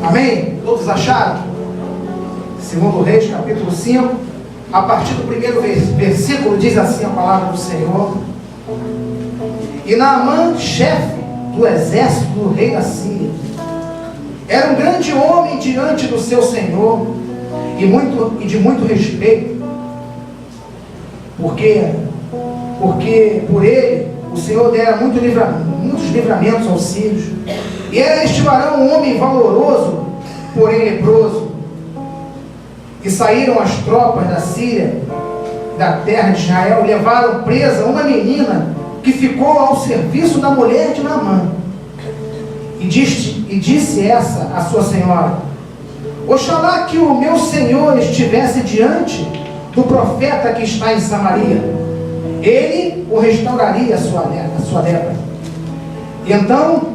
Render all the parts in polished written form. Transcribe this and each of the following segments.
Amém? Todos acharam? Segundo Reis, capítulo 5, a partir do primeiro versículo, diz assim a palavra do Senhor: E Naamã, chefe do exército do rei da Síria, era um grande homem diante do seu senhor, e de muito respeito, porque por ele o Senhor dera muitos livramentos aos sírios. E era este varão um homem valoroso, porém leproso. E saíram as tropas da Síria, da terra de Israel, e levaram presa uma menina que ficou ao serviço da mulher de Naamã. E disse essa a sua senhora: Oxalá que o meu senhor estivesse diante do profeta que está em Samaria, ele o restauraria a sua lepra. E então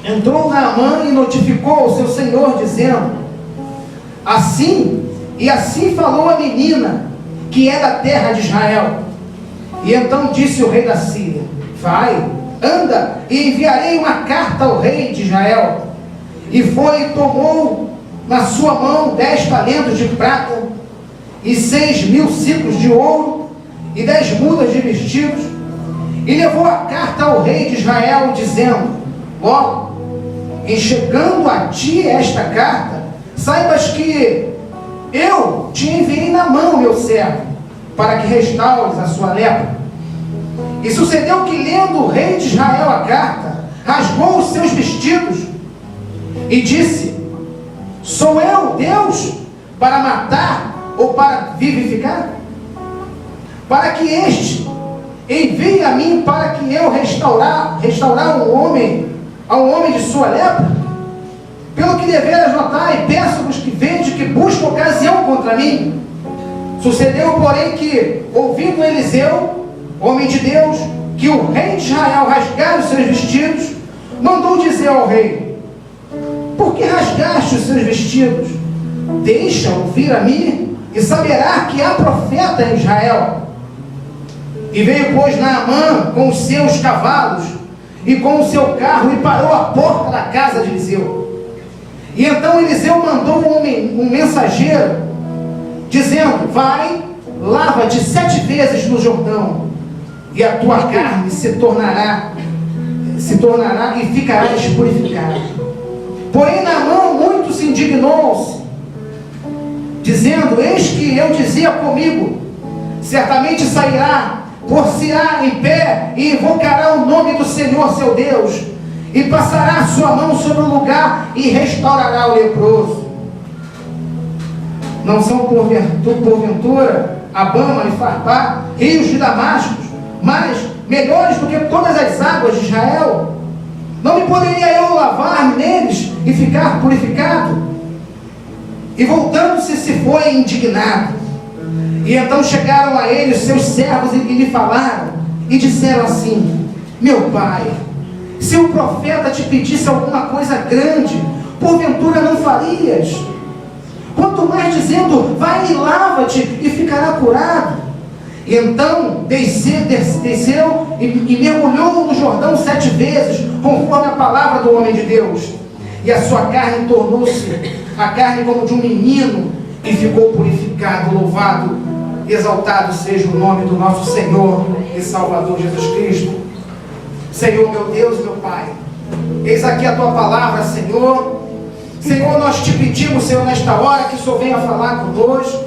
entrou Naamã e notificou ao seu senhor, dizendo: Assim falou a menina, que é da terra de Israel. E então disse o rei da Síria: Vai, anda, e enviarei uma carta ao rei de Israel. E foi e tomou na sua mão 10 talentos de prata, e 6.000 ciclos de ouro, e 10 mudas de vestidos, e levou a carta ao rei de Israel, dizendo: Logo, em chegando a ti esta carta, saibas que eu te enviei na mão, meu servo, para que restaures a sua lepra. E sucedeu que, lendo o rei de Israel a carta, rasgou os seus vestidos e disse: Sou eu, Deus, para matar ou para vivificar? Para que este envie a mim para que eu restaurar a um homem de sua lepra? Pelo que deveras notar, e peço-vos que vede que busca ocasião contra mim. Sucedeu, porém, que, ouvindo Eliseu, homem de Deus, que o rei de Israel rasgara os seus vestidos, mandou dizer ao rei: Por que rasgaste os seus vestidos? Deixa-o vir a mim, e saberá que há profeta em Israel. E veio, pois, Naamã com os seus cavalos e com o seu carro, e parou à porta da casa de Eliseu. E então Eliseu mandou um mensageiro, dizendo: Vai, lava-te 7 vezes no Jordão, e a tua carne se tornará e ficarás purificado. Porém Naamã muito se indignou-se, dizendo: Eis que eu dizia comigo: certamente sairá, por-se-á em pé, e invocará o nome do Senhor seu Deus, e passará a sua mão sobre o lugar, e restaurará o leproso. Não são porventura Abama e Farpá, rios de Damasco, mas melhores do que todas as águas de Israel? Não me poderia eu lavar-me neles e ficar purificado? E voltando-se, se foi indignado. E então chegaram a ele os seus servos e lhe falaram, e disseram assim: Meu pai, se o profeta te pedisse alguma coisa grande, porventura não farias? Quanto mais dizendo: Vai e lava-te e ficará curado. E então desceu e mergulhou no Jordão 7 vezes, conforme a palavra do homem de Deus. E a sua carne tornou-se a carne como de um menino, e ficou purificado. Louvado, exaltado seja o nome do nosso Senhor e Salvador Jesus Cristo. Senhor, meu Deus, meu Pai, eis aqui a tua palavra, Senhor. Senhor, nós te pedimos, Senhor, nesta hora, que o Senhor venha falar conosco,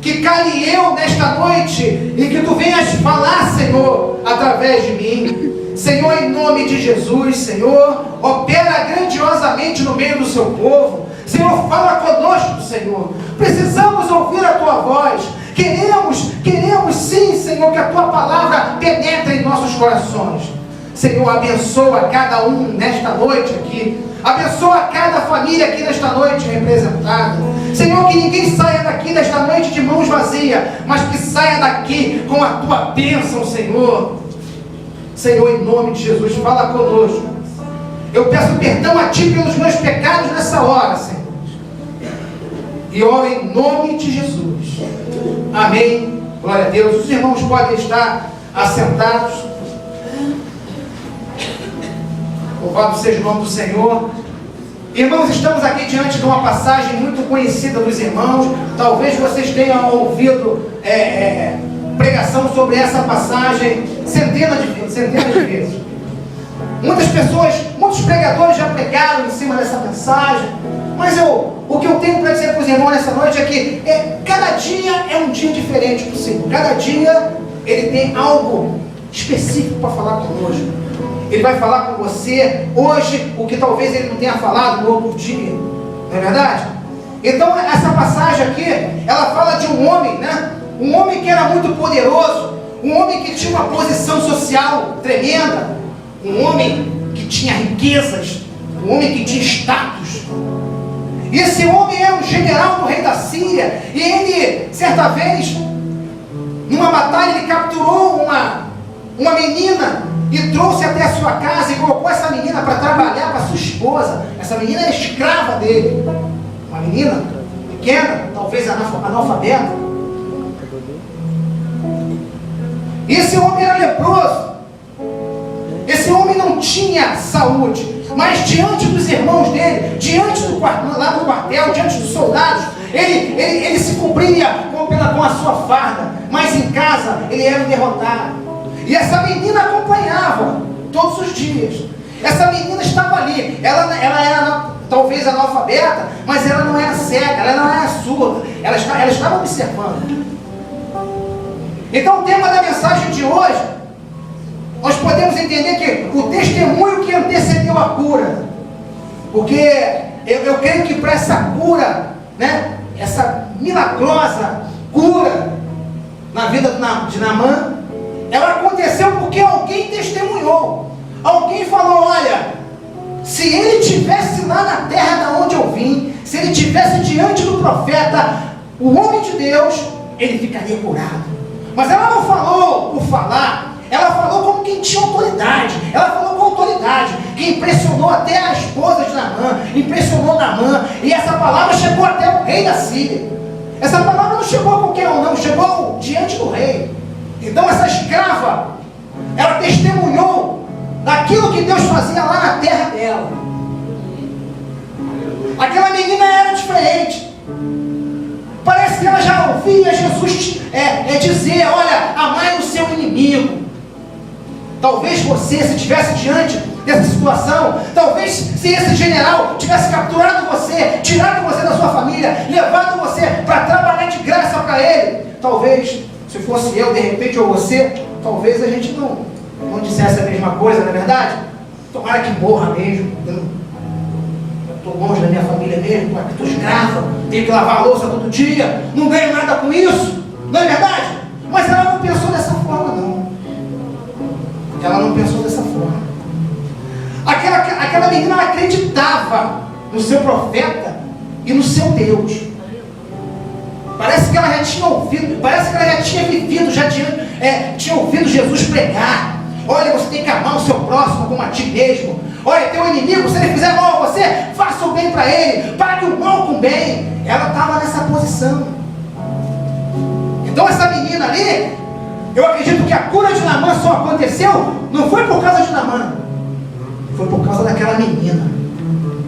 que cale eu nesta noite, e que tu venhas falar, Senhor, através de mim. Senhor, em nome de Jesus, Senhor, opera grandiosamente no meio do seu povo. Senhor, fala conosco, Senhor. Precisamos ouvir a tua voz. Queremos sim, Senhor, que a tua palavra penetre em nossos corações. Senhor, abençoa cada um nesta noite aqui. Abençoa cada família aqui nesta noite representada. Senhor, que ninguém saia daqui nesta noite de mãos vazias, mas que saia daqui com a tua bênção, Senhor. Senhor, em nome de Jesus, fala conosco. Eu peço perdão a ti pelos meus pecados nessa hora, Senhor. E oro em nome de Jesus. Amém. Glória a Deus. Os irmãos podem estar assentados. Louvado seja o nome do Senhor. Irmãos, estamos aqui diante de uma passagem muito conhecida dos irmãos. Talvez vocês tenham ouvido pregação sobre essa passagem centenas de vezes. Muitas pessoas, muitos pregadores já pregaram em cima dessa mensagem. Mas o que eu tenho para dizer para os irmãos nessa noite é que cada dia é um dia diferente para o Senhor. Cada dia Ele tem algo específico para falar conosco. Ele vai falar com você hoje o que talvez Ele não tenha falado no outro dia. Não é verdade? Então essa passagem aqui, ela fala de um homem, né? Um homem que era muito poderoso. Um homem que tinha uma posição social tremenda. Um homem que tinha riquezas. Um homem que tinha status. E esse homem é um general do rei da Síria. E ele, certa vez, numa batalha, ele capturou uma menina e trouxe até a sua casa e colocou essa menina para trabalhar para sua esposa. Essa menina é escrava dele. Uma menina pequena, talvez analfabeta. E esse homem era leproso. Esse homem não tinha saúde. Mas diante dos irmãos dele, diante lá do quartel, diante dos soldados, ele se cobria com a sua farda. Mas em casa, ele era derrotado. E essa menina acompanhava todos os dias. Essa menina estava ali. Ela era talvez analfabeta, mas ela não era cega, ela não era surda. Ela estava observando. Então o tema da mensagem de hoje, nós podemos entender que o testemunho que antecedeu a cura. Porque eu creio que para essa cura, né, essa milagrosa cura na vida de Naamã, ela aconteceu porque alguém testemunhou. Alguém falou: olha, se ele estivesse lá na terra da onde eu vim, se ele estivesse diante do profeta, o homem de Deus, ele ficaria curado. Mas ela não falou por falar. Ela falou como quem tinha autoridade. Ela falou com autoridade, que impressionou até a esposa de Naamã, impressionou Naamã. E essa palavra chegou até o rei da Síria. Essa palavra não chegou a qualquer um, não. Chegou diante do rei. Então essa escrava, ela testemunhou daquilo que Deus fazia lá na terra dela. Aquela menina era diferente. Parece que ela já ouvia Jesus dizer: olha, amai o seu inimigo. Talvez você, se estivesse diante dessa situação, talvez se esse general tivesse capturado você, tirado você da sua família, levado você para trabalhar de graça para ele, talvez, se fosse eu, de repente, ou você, talvez a gente não dissesse a mesma coisa, não é verdade? Tomara que morra mesmo. Eu estou longe da minha família mesmo, estou escrava, tenho que lavar a louça todo dia, não ganho nada com isso, não é verdade? Mas ela não pensou dessa forma, não. Ela não pensou dessa forma. Aquela menina, ela acreditava no seu profeta e no seu Deus. Parece que ela já tinha ouvido, parece que ela já tinha vivido, tinha ouvido Jesus pregar. Olha, você tem que amar o seu próximo como a ti mesmo. Olha, teu inimigo, se ele fizer mal a você, faça o bem para ele, pague o mal com o bem. Ela estava nessa posição. Então essa menina ali, eu acredito que a cura de Naamã só aconteceu, não foi por causa de Naamã, foi por causa daquela menina.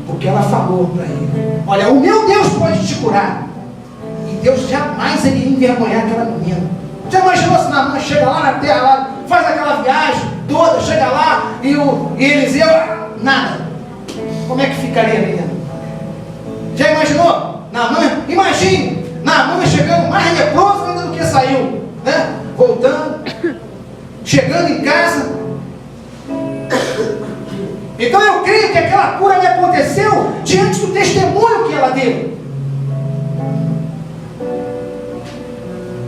Porque ela falou para ele: olha, o meu Deus pode te curar. E Deus jamais iria envergonhar aquela menina. Já imaginou se Naamã chega lá na terra, lá, faz aquela viagem toda, chega lá e Eliseu, nada. Como é que ficaria a menina? Já imaginou? Naamã, imagine Naamã chegando mais leproso ainda do que saiu, né? Voltando, chegando em casa. Então eu creio que aquela cura lhe aconteceu diante do testemunho que ela deu.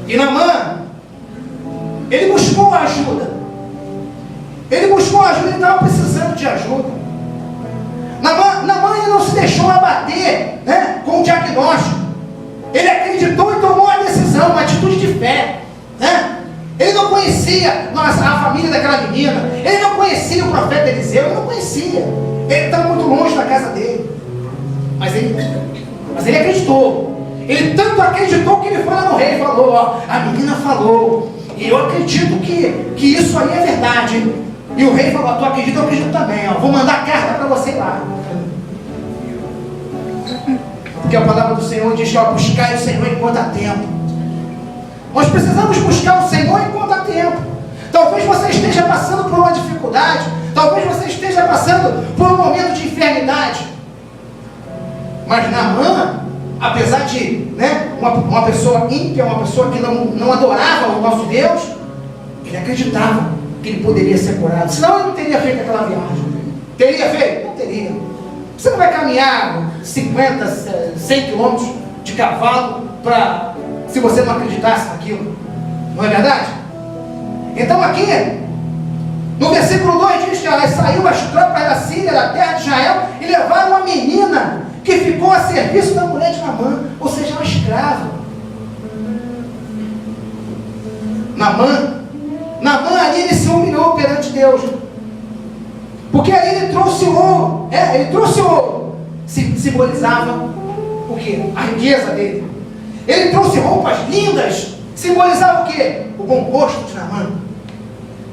E Naamã, ele buscou ajuda. Ele estava precisando de ajuda. Naamã, ele não se deixou abater, né, com o diagnóstico. Ele acreditou e tomou a decisão, uma atitude de fé, né? Ele não conhecia a família daquela menina. Ele não conhecia o profeta Eliseu. Ele não conhecia. Ele estava muito longe da casa dele. Mas ele acreditou. Ele tanto acreditou que ele foi lá no rei e falou: ó, a menina falou, e eu acredito que isso aí é verdade. E o rei falou: tu acredita? Eu acredito também. Ó, vou mandar carta para você lá. Porque a palavra do Senhor diz que buscai o Senhor enquanto há tempo. Nós precisamos buscar o Senhor enquanto há tempo. Talvez você esteja passando por uma dificuldade, talvez você esteja passando por um momento de enfermidade. Mas Naamã, apesar de uma pessoa ímpia, uma pessoa que não adorava o nosso Deus, ele acreditava que ele poderia ser curado. Senão ele não teria feito aquela viagem. Teria feito? Não teria. Você não vai caminhar 50, 100 quilômetros de cavalo se você não acreditasse naquilo. Não é verdade? Então aqui, no versículo 2 diz que saiu as tropas da Síria, da terra de Israel, e levaram uma menina que ficou a serviço da mulher de Naamã, ou seja, uma escrava. Naamã ali ele se humilhou perante Deus, porque ali ele trouxe ouro, simbolizava o que? A riqueza dele. Ele trouxe roupas lindas, simbolizava o que? O bom gosto de Naamã.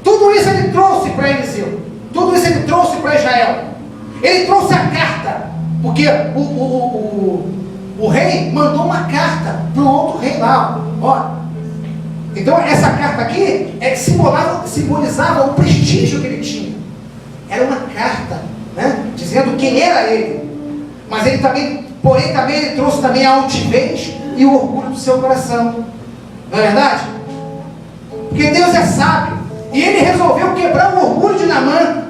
Tudo isso ele trouxe para Eliseu, tudo isso ele trouxe para Israel. Ele trouxe a carta, porque o rei mandou uma carta para o outro rei lá, ó. Então essa carta aqui simbolizava o prestígio que ele tinha. Era uma carta, dizendo quem era ele. Mas ele também ele trouxe também a altivez e o orgulho do seu coração. Não é verdade? Porque Deus é sábio. E ele resolveu quebrar o orgulho de Naamã.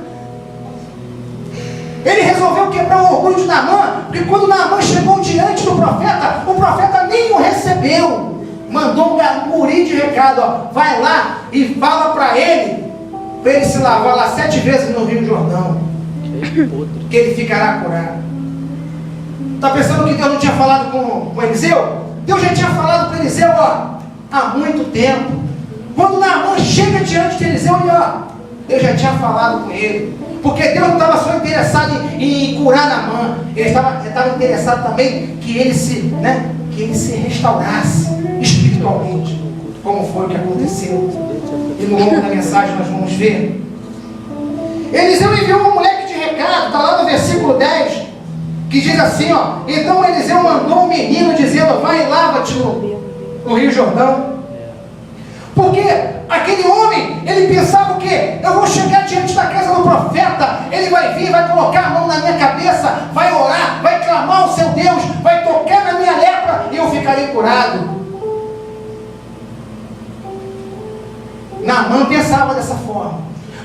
Ele resolveu quebrar o orgulho de Naamã, porque quando Naamã chegou diante do profeta, o profeta nem o recebeu. Mandou um guri de recado, ó, vai lá e fala para ele se lavar lá 7 vezes no Rio Jordão, que ele ficará curado. Está pensando que Deus não tinha falado com Eliseu? Deus já tinha falado para Eliseu, ó, há muito tempo. Quando Naamã chega diante de Eliseu, Deus já tinha falado com ele. Porque Deus não estava só interessado em curar Naamã, ele estava interessado também que ele se restaurasse espiritualmente, como foi o que aconteceu. E no longo da mensagem nós vamos ver. Eliseu enviou um moleque de recado, está lá no versículo 10, que diz assim, ó: então Eliseu mandou um menino dizendo, vai e lava-te no Rio Jordão. Porque aquele homem, ele pensava o quê? Eu vou chegar diante da casa do profeta, ele vai vir, vai colocar a mão na minha cabeça, vai orar, vai clamar ao seu Deus, vai tocar na minha lepra e eu ficarei curado. Naamã pensava dessa forma.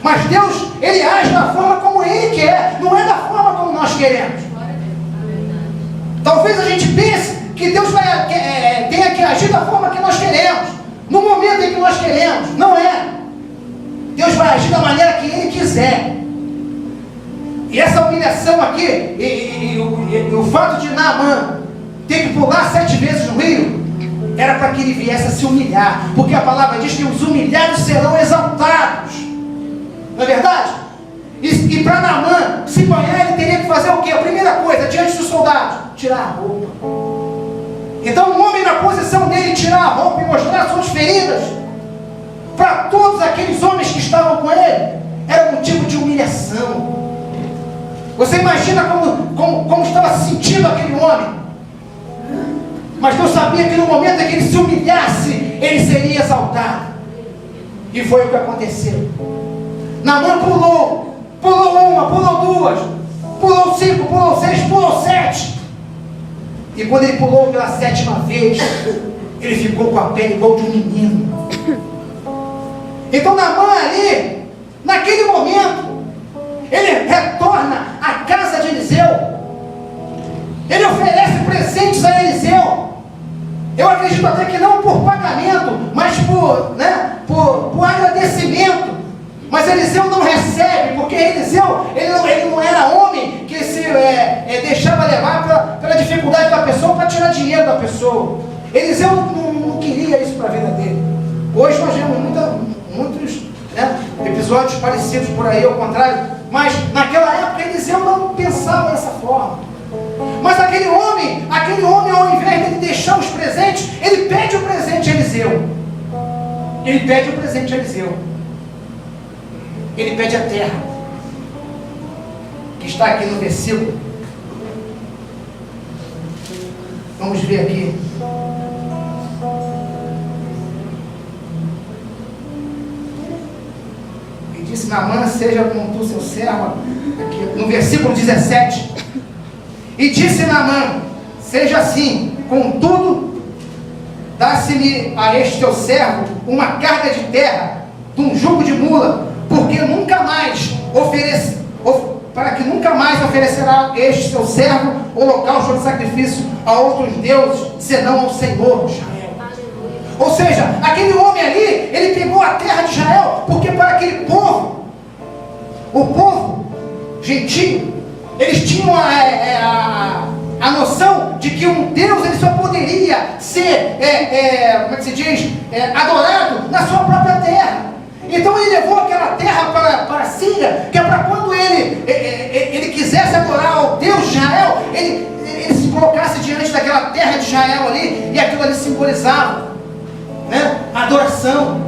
Mas Deus, ele age da forma como ele quer, não é da forma como nós queremos. Talvez a gente pense que Deus tenha que agir da forma que nós queremos, no momento em que nós queremos. Não é. Deus vai agir da maneira que ele quiser. E essa humilhação aqui, e o fato de Naamã ter que pular 7 vezes no rio, era para que ele viesse a se humilhar, porque a palavra diz que os humilhados serão exaltados. Não é verdade? E para Naamã se banhar, ele teria que fazer o quê? A primeira coisa, diante dos soldados, tirar a roupa. Então um homem na posição dele tirar a roupa e mostrar suas feridas, para todos aqueles homens que estavam com ele, era um motivo de humilhação. Você imagina como estava se sentindo aquele homem. Mas Deus sabia que no momento em que ele se humilhasse, ele seria exaltado. E foi o que aconteceu. Naamã pulou uma, pulou 2, pulou 5, pulou 6, pulou 7. E quando ele pulou pela 7ª vez, ele ficou com a pele igual de um menino. Então Naamã ali, naquele momento, ele retorna à casa de Eliseu. Ele oferece presentes a Eliseu. Eu acredito até que não por pagamento, mas por agradecimento. Mas Eliseu não recebe, porque Eliseu ele não era homem que se deixava levar pela dificuldade da pessoa para tirar dinheiro da pessoa. Eliseu não queria isso para a vida dele. Hoje nós vemos muitos episódios parecidos por aí, ao contrário. Mas naquela época Eliseu não pensava dessa forma. Mas aquele homem, ao invés de deixar os presentes, ele pede o presente a Eliseu. Ele pede o presente a Eliseu. Ele pede a terra, que está aqui no versículo Vamos ver aqui. E disse Naamã: seja como tu, seu servo, aqui, no versículo 17. E disse Naamã: seja assim, contudo, dá-se-me a este teu servo uma carga de terra, de um jugo de mula, porque nunca mais para que nunca mais oferecerá este seu servo holocausto de sacrifício a outros deuses, senão ao Senhor de Israel. Ou seja, aquele homem ali, ele pegou a terra de Israel, porque para aquele povo, o povo gentio, eles tinham a noção de que um Deus ele só poderia ser, como é que se diz, adorado na sua própria terra. Então ele levou aquela terra para a Síria, que é para quando ele quisesse adorar ao Deus de Israel, ele se colocasse diante daquela terra de Israel ali, e aquilo ali simbolizava, né, a adoração.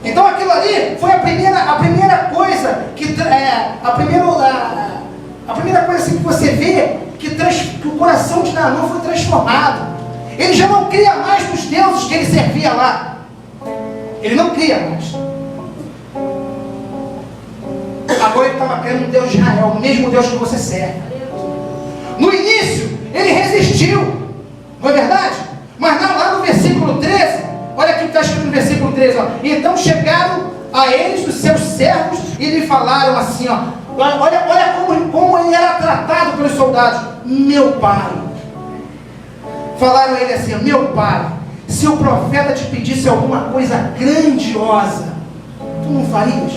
Então aquilo ali foi a primeira coisa que a primeira coisa assim que você vê que o coração de Naamã foi transformado. Ele já não cria mais nos deuses que ele servia lá. Ele não cria mais. Agora ele estava crendo no Deus de Israel, o mesmo Deus que você serve. No início, ele resistiu, não é verdade? Mas não, lá no versículo 13, olha aqui que está escrito no versículo 13, ó. Então chegaram a eles os seus servos e lhe falaram assim, ó. Olha como ele era tratado pelos soldados. Meu pai. Falaram a ele assim, meu pai, se o profeta te pedisse alguma coisa grandiosa, tu não farias?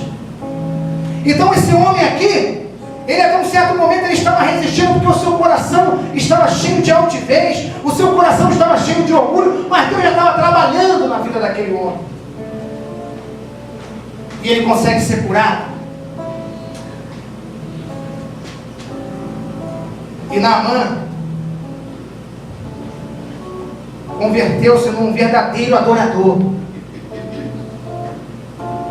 Então esse homem aqui, ele até um certo momento ele estava resistindo, porque o seu coração estava cheio de altivez, o seu coração estava cheio de orgulho, mas Deus já estava trabalhando na vida daquele homem. E ele consegue ser curado. E Naamã converteu-se num verdadeiro adorador.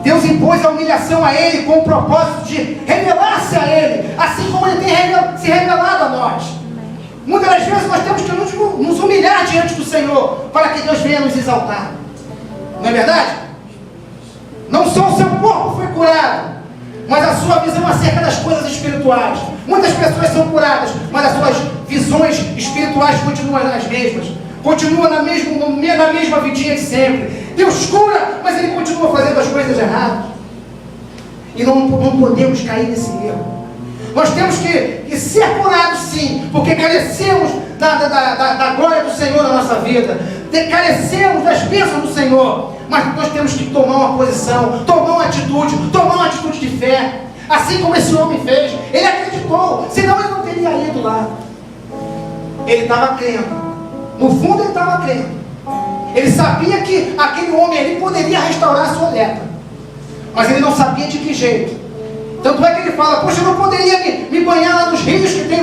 Deus impôs a humilhação a ele com o propósito de revelar-se a ele, assim como ele tem se revelado a nós. Muitas das vezes nós temos que nos humilhar diante do Senhor para que Deus venha nos exaltar. Não é verdade? Não só o seu corpo foi curado, mas a sua visão acerca das coisas espirituais. Muitas pessoas são curadas, mas as suas visões espirituais continuam as mesmas. Continua na mesma vidinha de sempre. Deus cura, mas ele continua fazendo as coisas erradas. E não podemos cair nesse erro. Nós temos que ser curados sim, porque carecemos da glória do Senhor na nossa vida. Carecemos das bênçãos do Senhor. Mas nós temos que tomar uma posição, tomar uma atitude de fé. Assim como esse homem fez. Ele acreditou, senão ele não teria ido lá. Ele estava crendo. No fundo ele estava crendo. Ele sabia que aquele homem ali poderia restaurar a sua lepra. Mas ele não sabia de que jeito. Tanto é que ele fala, poxa, eu não poderia me banhar lá nos rios que tem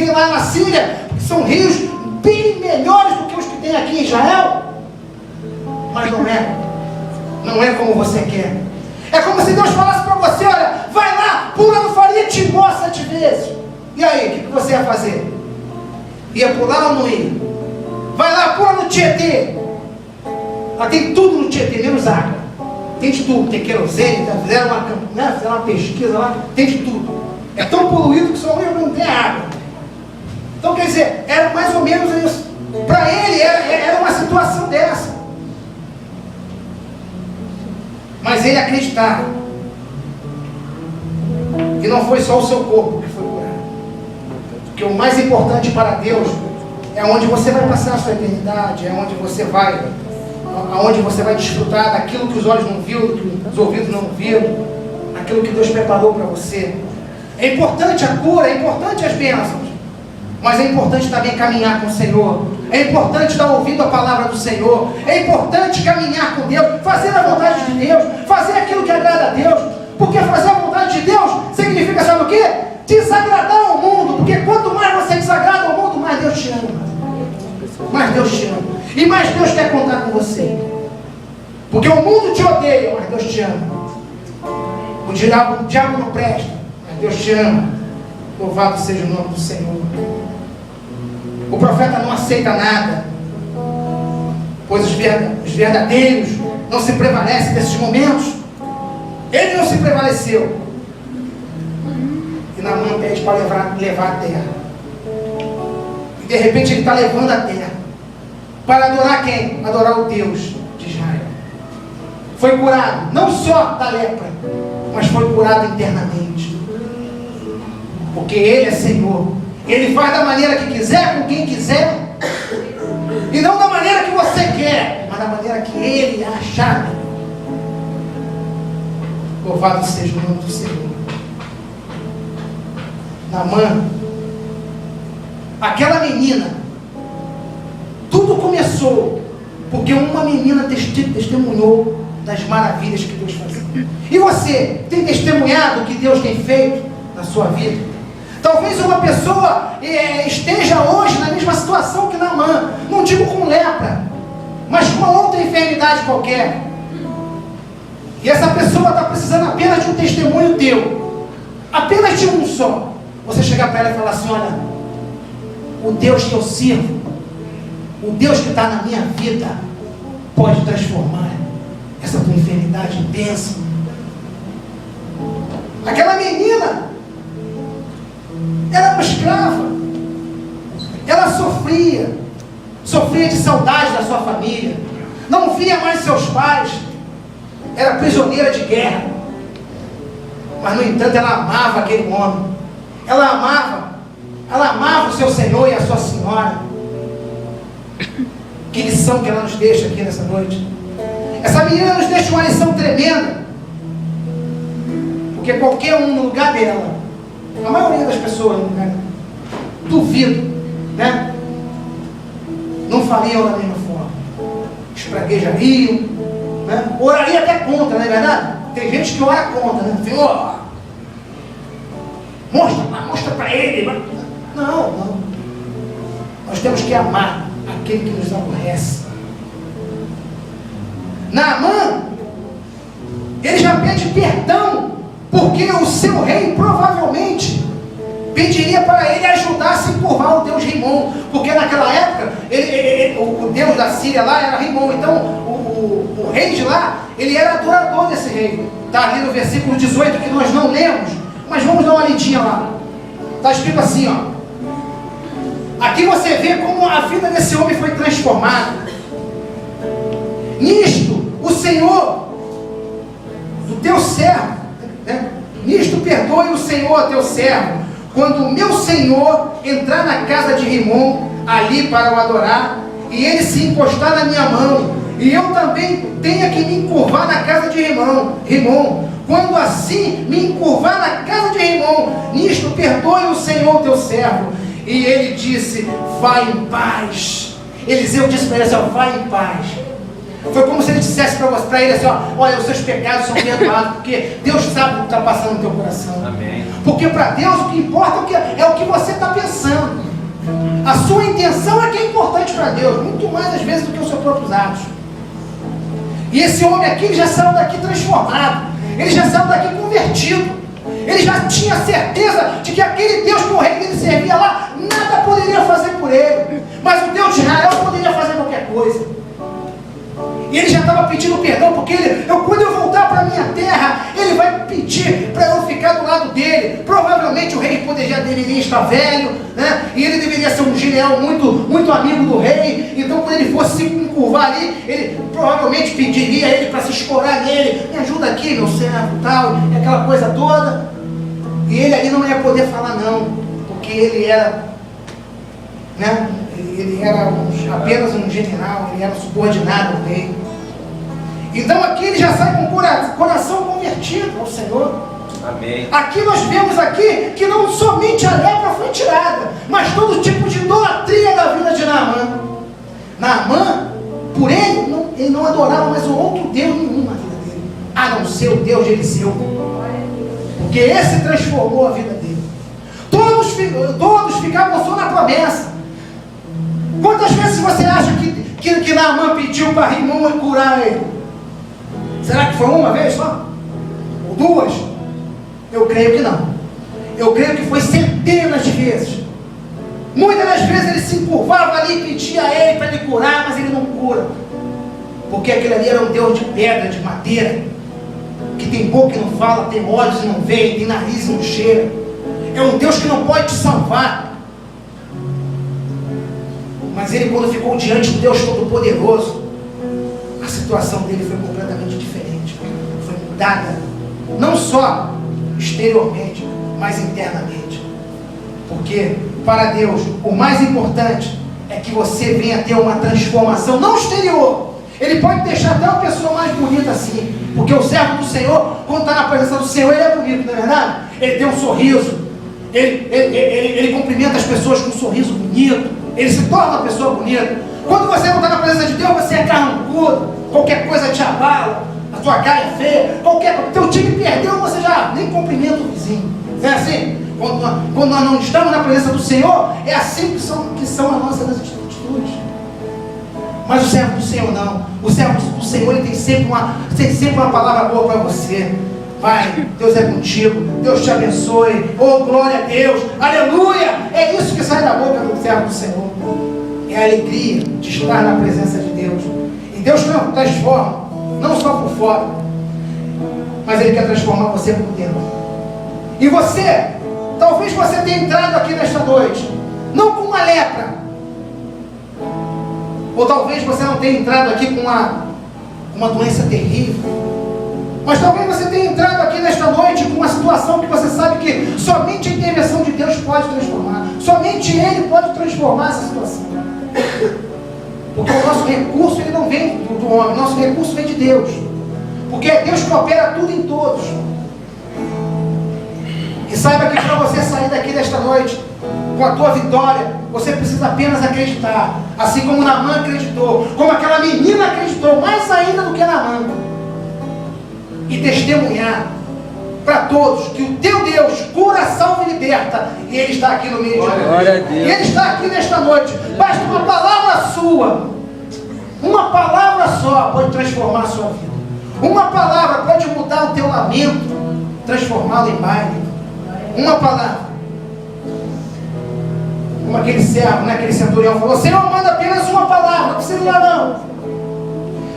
lá na Síria, que são rios bem melhores do que os que tem aqui em Israel. Mas não é como você quer. É como se Deus falasse para você, olha, vai lá, pula no farinha de Timó 7 vezes. E aí, o que você ia fazer? Ia pular ou não ia? Vai lá, pula no Tietê. Lá tem tudo no Tietê, menos água. Tem de tudo, tem querosene, fizeram uma pesquisa lá, tem de tudo. É tão poluído que só não tem água. Então quer dizer, era mais ou menos isso. Para ele era uma situação dessa. Mas ele acreditava que não foi só o seu corpo que foi curado. Porque o mais importante para Deus é onde você vai passar a sua eternidade, é onde você vai desfrutar daquilo que os olhos não viram, que os ouvidos não viram, aquilo que Deus preparou para você. É importante a cura, é importante as bênçãos, mas é importante também caminhar com o Senhor. É importante dar ouvido à palavra do Senhor. É importante caminhar com Deus, fazer a vontade de Deus, fazer aquilo que agrada a Deus. Porque fazer a vontade de Deus significa, sabe o quê? Desagradar ao mundo. Porque quanto mais você desagrada ao mundo, mais Deus te ama. Mais Deus te ama. E mais Deus quer contar com você. Porque o mundo te odeia, mas Deus te ama. O diabo não presta, mas Deus te ama. Louvado seja o nome do Senhor. O profeta não aceita nada, pois os verdadeiros não se prevalecem desses momentos. Ele não se prevaleceu. E Naamã pede para levar a terra. E de repente ele está levando a terra. Para adorar quem? Adorar o Deus de Israel. Foi curado, não só da lepra, mas foi curado internamente. Porque Ele é Senhor. Ele faz da maneira que quiser, com quem quiser. E não da maneira que você quer, mas da maneira que Ele achar. Louvado seja o nome do Senhor. Naamã, aquela menina, tudo começou porque uma menina testemunhou das maravilhas que Deus fazia. E você tem testemunhado o que Deus tem feito na sua vida? Talvez uma pessoa esteja hoje na mesma situação que Naamã, não digo com lepra, mas com outra enfermidade qualquer. E essa pessoa está precisando apenas de um testemunho teu, apenas de um só. Você chegar para ela e falar assim: olha, o Deus que eu sirvo, o Deus que está na minha vida, pode transformar essa tua enfermidade em bênção. Aquela menina era uma escrava, ela sofria de saudade da sua família, não via mais seus pais, era prisioneira de guerra, mas no entanto ela amava aquele homem, ela amava o seu Senhor e a sua senhora. Que lição que ela nos deixa aqui nessa noite. Essa menina nos deixa uma lição tremenda, porque qualquer um no lugar dela, a maioria das pessoas no lugar dela, duvido, né? Não fariam da mesma forma, espraguejariam, né? Oraria até contra, não é verdade? Tem gente que ora contra, né? Senhor, mostra para ele. Não. Nós temos que amar aquele que nos aborrece. Naamã, ele já pede perdão, porque o seu rei provavelmente pediria para ele ajudar a se curvar o deus Rimon, porque naquela época o deus da Síria lá era Rimon. Então o rei de lá, ele era adorador desse rei. Está ali no versículo 18 que nós não lemos, mas vamos dar uma lidinha lá. Está escrito assim, ó. Aqui você vê como a vida desse homem foi transformada. Nisto, o Senhor, do teu servo, né? Nisto perdoe o Senhor, teu servo, quando o meu Senhor entrar na casa de Rimon, ali para o adorar, e ele se encostar na minha mão, e eu também tenha que me encurvar na casa de Rimon. Quando assim me encurvar na casa de Rimon, nisto perdoe o Senhor, teu servo. E ele disse: vai em paz. Eliseu disse para ele assim: vai em paz. Foi como se ele dissesse para ele assim: olha, os seus pecados são perdoados, porque Deus sabe o que está passando no teu coração. Amém. Porque para Deus o que importa é o que você está pensando. A sua intenção é que é importante para Deus, muito mais às vezes do que os seus próprios atos. E esse homem aqui, ele já saiu daqui transformado, ele já saiu daqui convertido. Ele já tinha certeza de que aquele Deus que o rei que ele servia lá, nada poderia fazer por ele, mas o Deus de Israel poderia fazer qualquer coisa. E ele já estava pedindo perdão, porque quando eu voltar para a minha terra, ele vai pedir para eu ficar do lado dele. Provavelmente o rei já deveria estar velho, né? E ele deveria ser um general muito amigo do rei. Então quando ele fosse se encurvar ali, ele provavelmente pediria a ele para se escorar nele: me ajuda aqui, meu servo, tal, e aquela coisa toda. E ele ali não ia poder falar não, porque ele era, né? Ele era apenas um general, ele era subordinado ao rei. Então aqui ele já sai com o coração convertido ao Senhor. Amém. Aqui nós vemos aqui que não somente a lepra foi tirada, mas todo tipo de idolatria da vida de Naamã. Naamã, por ele não adorava mais outro Deus nenhum na vida dele, a não ser o Deus de Eliseu, porque esse transformou a vida dele. Todos ficavam só na promessa. Quantas vezes você acha que Naamã pediu para Rimon curar ele? Será que foi uma vez só? Ou duas? Eu creio que não. Eu creio que foi centenas de vezes. Muitas das vezes ele se encurvava ali, pedia a ele para ele curar, mas ele não cura. Porque aquele ali era um Deus de pedra, de madeira, que tem boca e não fala, tem olhos e não vê, tem nariz e não cheira. É um Deus que não pode te salvar. Mas ele, quando ficou diante do Deus Todo-Poderoso, a situação dele foi completamente diferente. Foi mudada, não só exteriormente, mas internamente. Porque para Deus o mais importante é que você venha ter uma transformação, não exterior. Ele pode deixar até uma pessoa mais bonita assim, porque o servo do Senhor, quando está na presença do Senhor, ele é bonito, não é verdade? Ele tem um sorriso, ele cumprimenta as pessoas com um sorriso bonito, ele se torna uma pessoa bonita. Quando você não está na presença de Deus, você é carrancudo, qualquer coisa te abala, a tua cara é feia, teu time perdeu, você já nem cumprimenta o vizinho. Não é assim? Quando nós não estamos na presença do Senhor, é assim que são as nossas atitudes. Mas o servo do Senhor não. O servo do Senhor, ele tem sempre uma palavra boa para você. Vai, Deus é contigo, Deus te abençoe, oh glória a Deus, aleluia. É isso que sai da boca do servo do Senhor. É a alegria de estar na presença de Deus. E Deus transforma, não só por fora, mas Ele quer transformar você por dentro. E você, talvez você tenha entrado aqui nesta noite, não com uma lepra, ou talvez você não tenha entrado aqui com uma doença terrível, mas talvez você tenha entrado aqui nesta noite com uma situação que você sabe que somente a intervenção de Deus pode transformar, somente Ele pode transformar essa situação. Porque o nosso recurso, ele não vem do homem, nosso recurso vem de Deus, porque é Deus que opera tudo em todos. E saiba que para você sair daqui desta noite com a tua vitória, você precisa apenas acreditar, assim como Naamã acreditou, como aquela menina acreditou, mais ainda do que Naamã, e testemunhar para todos que o teu Deus cura, salva e liberta, e Ele está aqui no meio de nós. E Ele está aqui nesta noite. Basta uma palavra sua, uma palavra só pode transformar a sua vida. Uma palavra pode mudar o teu lamento, transformá-lo em baile. Uma palavra. Como aquele servo, aquele centurião falou: Senhor, manda apenas uma palavra, não precisa lá não.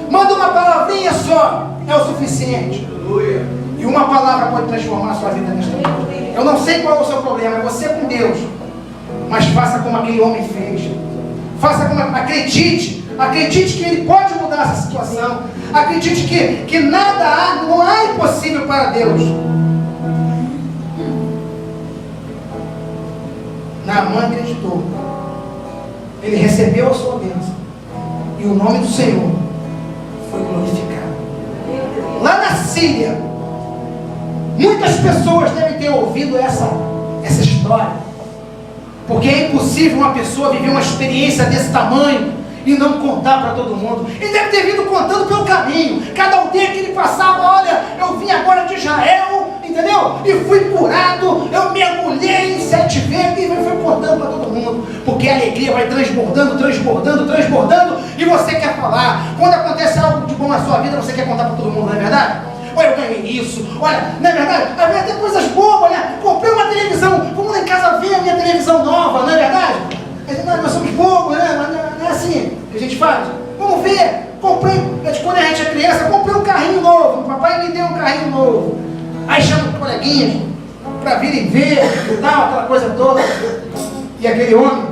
Manda uma palavrinha só, é o suficiente. Aleluia. E uma palavra pode transformar a sua vida nesta noite. Eu não sei qual é o seu problema, é você com Deus. Mas faça como aquele homem fez. Faça como, acredite que Ele pode mudar essa situação. Acredite que nada há, não há impossível para Deus. Naamã acreditou. Ele recebeu a sua bênção. E o nome do Senhor foi glorificado. Lá na Síria, muitas pessoas devem ter ouvido essa história. Porque é impossível uma pessoa viver uma experiência desse tamanho e não contar para todo mundo. Ele deve ter vindo contando pelo caminho. Cada aldeia que ele passava: olha, eu vim agora de Israel, entendeu? E fui curado, eu mergulhei em 7 vezes, e foi contando para todo mundo. Porque a alegria vai transbordando, transbordando, transbordando, e você quer falar. Quando acontece algo de bom na sua vida, você quer contar para todo mundo, não é verdade? Olha, eu ganhei isso, olha, não é verdade? Havia até coisas boas, né? Comprei uma televisão, vamos lá em casa ver a minha televisão nova, não é verdade? Nós somos bobos, né? Mas não é assim que a gente faz. Vamos ver, comprei, quando a gente é criança, comprei um carrinho novo, o papai me deu um carrinho novo. Aí chama os coleguinhas para virem ver e tal, aquela coisa toda. E aquele homem,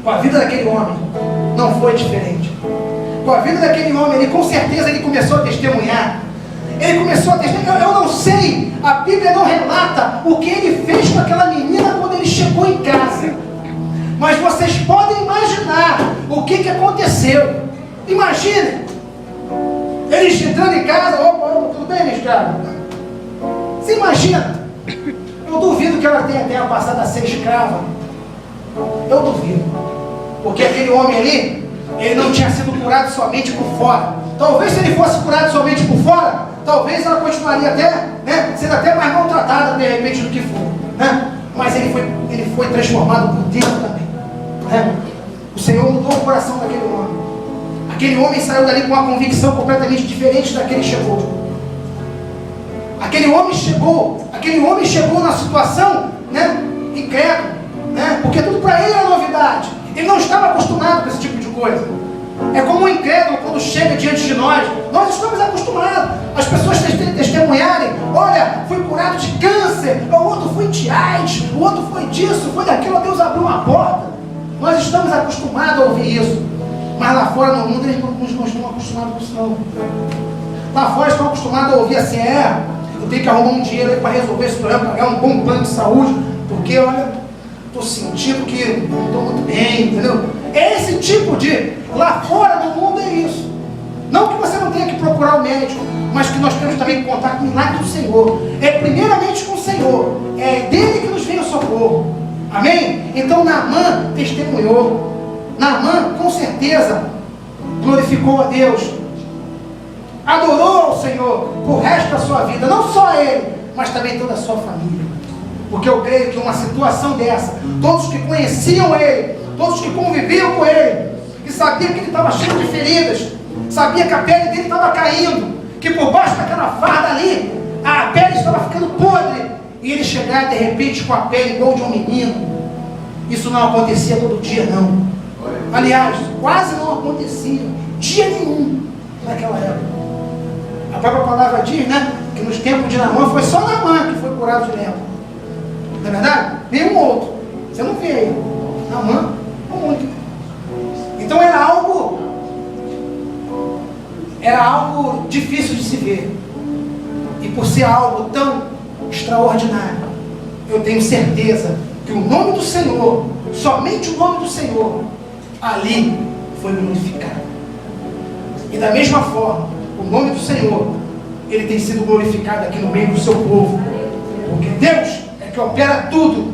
com a vida daquele homem, não foi diferente. Com a vida daquele homem, ele com certeza ele começou a testemunhar. Ele começou a testemunhar. Eu não sei, a Bíblia não relata o que ele fez com aquela menina quando ele chegou em casa. Mas vocês podem imaginar o que aconteceu. Imagine eles entrando em casa: opa, tudo bem, minha escrava? Você imagina? Eu duvido que ela tenha passado a ser escrava. Eu duvido. Porque aquele homem ali, ele não tinha sido curado somente por fora. Talvez se ele fosse curado somente por fora, talvez ela continuaria até, sendo até mais maltratada de repente do que for, Mas ele foi transformado por dentro também, O Senhor mudou o coração daquele homem. Aquele homem saiu dali com uma convicção completamente diferente da que ele chegou. Aquele homem chegou na situação, incrédulo. né? Porque tudo para ele era novidade. Ele não estava acostumado com esse tipo de coisa. É como um incrédulo quando chega diante de nós estamos acostumados. As pessoas testemunharem: olha, fui curado de câncer, o outro foi de AIDS, o outro foi disso, foi daquilo, Deus abriu uma porta. Nós estamos acostumados a ouvir isso. Mas lá fora no mundo eles não estão acostumados com isso não. Lá fora estão acostumados a ouvir assim: eu tenho que arrumar um dinheiro aí para resolver esse problema, pagar um bom plano de saúde, porque olha, estou sentindo que não estou muito bem, entendeu? Esse tipo de, lá fora no mundo é isso. Não que você não tenha que procurar o médico, mas que nós temos também que contar com o milagre do Senhor. É primeiramente com o Senhor, é dele que nos vem o socorro. Amém? Então Naamã testemunhou. Naamã com certeza glorificou a Deus, adorou ao Senhor por resto da sua vida, não só ele, mas também toda a sua família. Porque eu creio que uma situação dessa, todos que conheciam ele, todos que conviviam com ele, que sabiam que ele estava cheio de feridas, sabia que a pele dele estava caindo, que por baixo daquela farda ali, a pele estava ficando podre, e ele chegar de repente com a pele igual de um menino. Isso não acontecia todo dia não. Aliás, quase não acontecia dia nenhum naquela época. A própria palavra diz, né, que nos tempos de Naamã foi só Naamã que foi curado de lepra. Não é verdade? Nenhum outro. Você não vê aí. Naamã, o único. Então era algo difícil de se ver. E por ser algo tão extraordinário, eu tenho certeza que o nome do Senhor, somente o nome do Senhor, ali foi glorificado. E da mesma forma, o nome do Senhor, ele tem sido glorificado aqui no meio do seu povo. Porque Deus é que opera tudo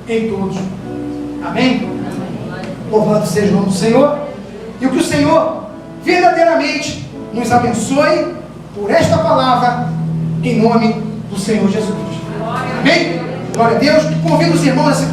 em todos. Amém? Louvado seja o nome do Senhor. E o que o Senhor verdadeiramente nos abençoe por esta palavra, em nome do Senhor Jesus. Amém? Glória a Deus. Convido os irmãos a se